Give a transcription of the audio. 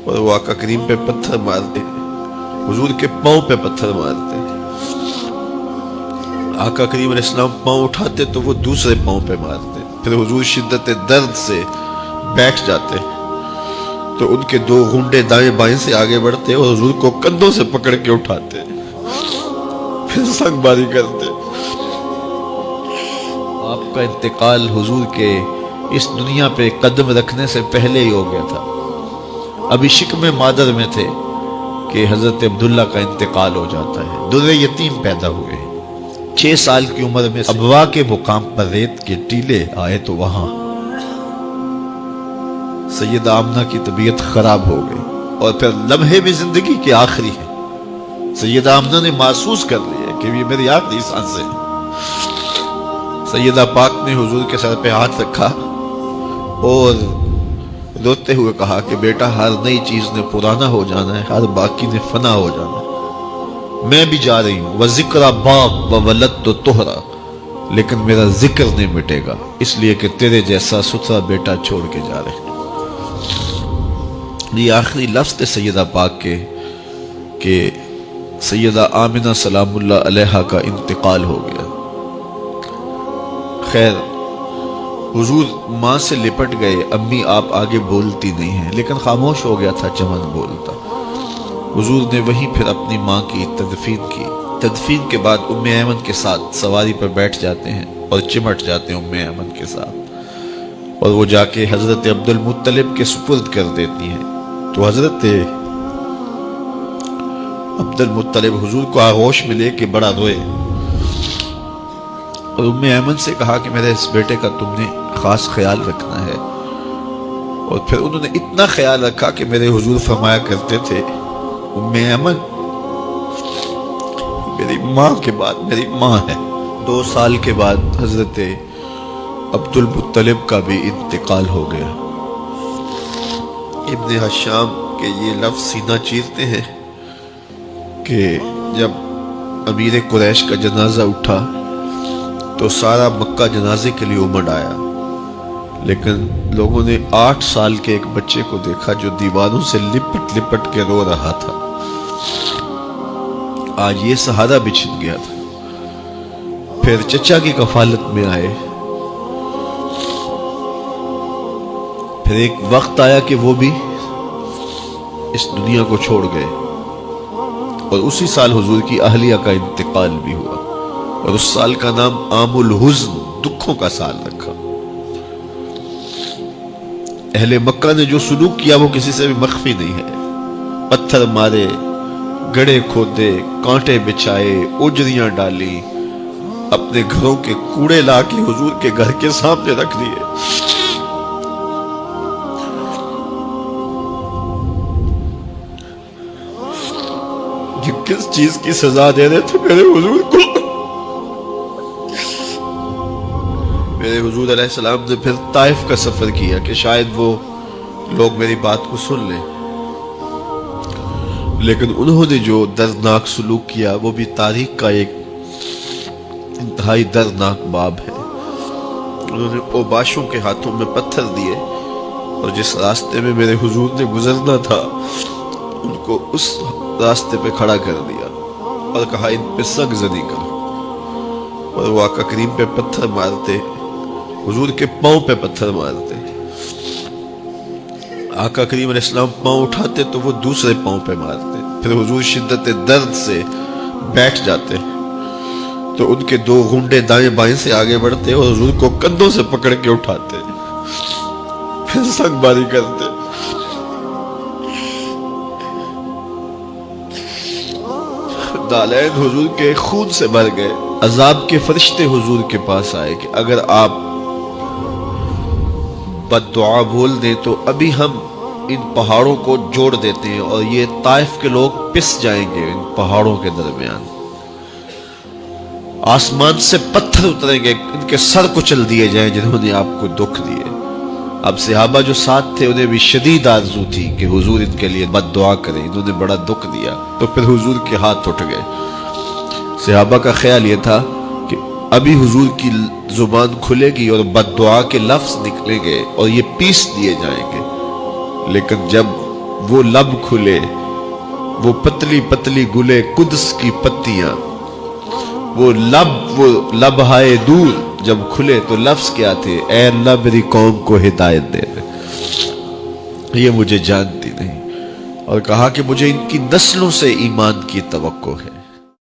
اور وہ آقا کریم پہ پتھر مارتے، حضور کے پاؤں پہ پتھر مارتے۔ آقا کریم علیہ السلام پاؤں اٹھاتے تو وہ دوسرے پاؤں پہ مارتے، پھر حضور شدت درد سے بیٹھ جاتے تو ان کے دو گھنڈے دائیں بائیں سے آگے بڑھتے اور حضور کو کندھوں سے پکڑ کے اٹھاتے، پھر سنگ باری کرتے۔ آپ کا انتقال حضور کے اس دنیا پہ قدم رکھنے سے پہلے ہی ہو گیا تھا۔ ابھی شکم مادر میں تھے کہ حضرت عبداللہ کا انتقال ہو جاتا ہے۔ در یتیم پیدا ہوئے، 6 سال کی عمر میں ابوا کے مقام پر ریت کے ٹیلے آئے تو وہاں سیدہ آمنہ کی طبیعت خراب ہو گئی، اور پھر لمحے بھی زندگی کے آخری ہیں۔ سیدہ آمنہ نے محسوس کر لیا کہ یہ میری آخری سانسیں ہیں۔ سیدہ پاک نے حضور کے سر پہ ہاتھ رکھا اور روتے ہوئے کہا کہ بیٹا، ہر نئی چیز نے پرانا ہو جانا ہے، ہر باقی نے فنا ہو جانا ہے۔ میں بھی جا رہی ہوں، وَذِكْرَ بَاغ وَوَلَدْتُ طُهْرًا، لیکن میرا ذکر نہیں مٹے گا، اس لیے کہ تیرے جیسا ستھرا بیٹا چھوڑ کے جا رہے ہیں۔ یہ آخری لفظ تھے سیدہ پاک کے کہ سیدہ آمنہ سلام اللہ علیہا کا انتقال ہو گیا۔ خیر، حضور ماں سے لپٹ گئے، امی آپ آگے بولتی نہیں ہیں، لیکن خاموش ہو گیا تھا چمن بولتا۔ حضور نے وہیں پھر اپنی ماں کی تدفین کی۔ تدفین کے بعد ام ایمن کے ساتھ سواری پر بیٹھ جاتے ہیں اور چمٹ جاتے ہیں ام ایمن کے ساتھ، اور وہ جا کے حضرت عبد المطلب کے سپرد کر دیتی ہیں۔ تو حضرت عبد المطلب حضور کو آغوش میں لے کے بڑا روئے، اور ام ایمن سے کہا کہ میرے اس بیٹے کا تم نے خاص خیال رکھنا ہے۔ اور پھر انہوں نے اتنا خیال رکھا کہ میرے حضور فرمایا کرتے تھے، ام ایمن میری ماں کے بعد میری ماں ہے۔ 2 سال کے بعد حضرت عبد المطلب کا بھی انتقال ہو گیا۔ ابن حشام کے یہ لفظ سینہ چیرتے ہیں کہ جب امیر قریش کا جنازہ اٹھا تو سارا مکہ جنازے کے لیے امڑ آیا، لیکن لوگوں نے 8 سال کے ایک بچے کو دیکھا جو دیواروں سے لپٹ لپٹ کے رو رہا تھا۔ آج یہ سہارا بچھن گیا تھا۔ پھر چچا کی کفالت میں آئے، پھر ایک وقت آیا کہ وہ بھی اس دنیا کو چھوڑ گئے، اور اسی سال حضور کی اہلیہ کا انتقال بھی ہوا، اور اس سال کا نام عام الحزن، دکھوں کا سال رکھا۔ اہل مکہ نے جو سلوک کیا وہ کسی سے بھی مخفی نہیں ہے۔ پتھر مارے، گڑھے کھودے، کانٹے بچھائے، اجریاں ڈالی، اپنے گھروں کے کوڑے لا کے حضور کے گھر کے سامنے رکھ دیے۔ یہ کس چیز کی سزا دے رہے تھے میرے حضور کو؟ میرے حضور علیہ السلام نے پھر طائف کا سفر کیا کہ شاید وہ لوگ میری بات کو سن لیں، لیکن انہوں نے جو دردناک سلوک کیا وہ بھی تاریخ کا ایک انتہائی دردناک باب ہے۔ انہوں نے اوباشوں کے ہاتھوں میں پتھر دیے، اور جس راستے میں میرے حضور نے گزرنا تھا ان کو اس راستے پہ کھڑا کر دیا اور کہا ان پہ سنگ زنی کرو، اور وہ آقا کریم پہ پتھر مارتے، حضور کے پاؤں پہ پتھر مارتے۔ آقا کریم علیہ السلام پاؤں اٹھاتے تو وہ دوسرے پاؤں پہ مارتے، پھر حضور شدت درد سے بیٹھ جاتے تو ان کے دو گھنڈے دائیں بائیں سے آگے بڑھتے اور حضور کو کندھوں سے پکڑ کے اٹھاتے، پھر سنگ باری کرتے۔ نالین حضور کے خون سے بھر گئے۔ عذاب کے فرشتے حضور کے پاس آئے کہ اگر آپ بد دعا بول دیں تو ابھی ہم ان پہاڑوں کو جوڑ دیتے ہیں اور یہ طائف کے لوگ پس جائیں گے ان پہاڑوں کے درمیان، آسمان سے پتھر اتریں گے، ان کے سر کچل دیے جائیں جنہوں نے آپ کو دکھ دیے۔ اب صحابہ جو ساتھ تھے انہیں بھی شدید آرزو تھی کہ حضور ان کے لیے بد دعا کریں، انہوں نے بڑا دکھ دیا، تو پھر حضور کے ہاتھ اٹھ گئے۔ صحابہ کا خیال یہ تھا کہ ابھی حضور کی زبان کھلے گی اور بد دعا کے لفظ نکلیں گے اور یہ پیس دیے جائیں گے، لیکن جب وہ لب کھلے، وہ پتلی پتلی گلے قدس کی پتیاں، وہ لب ہائے دور جب کھلے تو لفظ کیا تھے؟ اے اللہ میری قوم کو ہدایت دے دے، یہ مجھے جانتی نہیں، اور کہا کہ مجھے ان کی نسلوں سے ایمان کی توقع ہے۔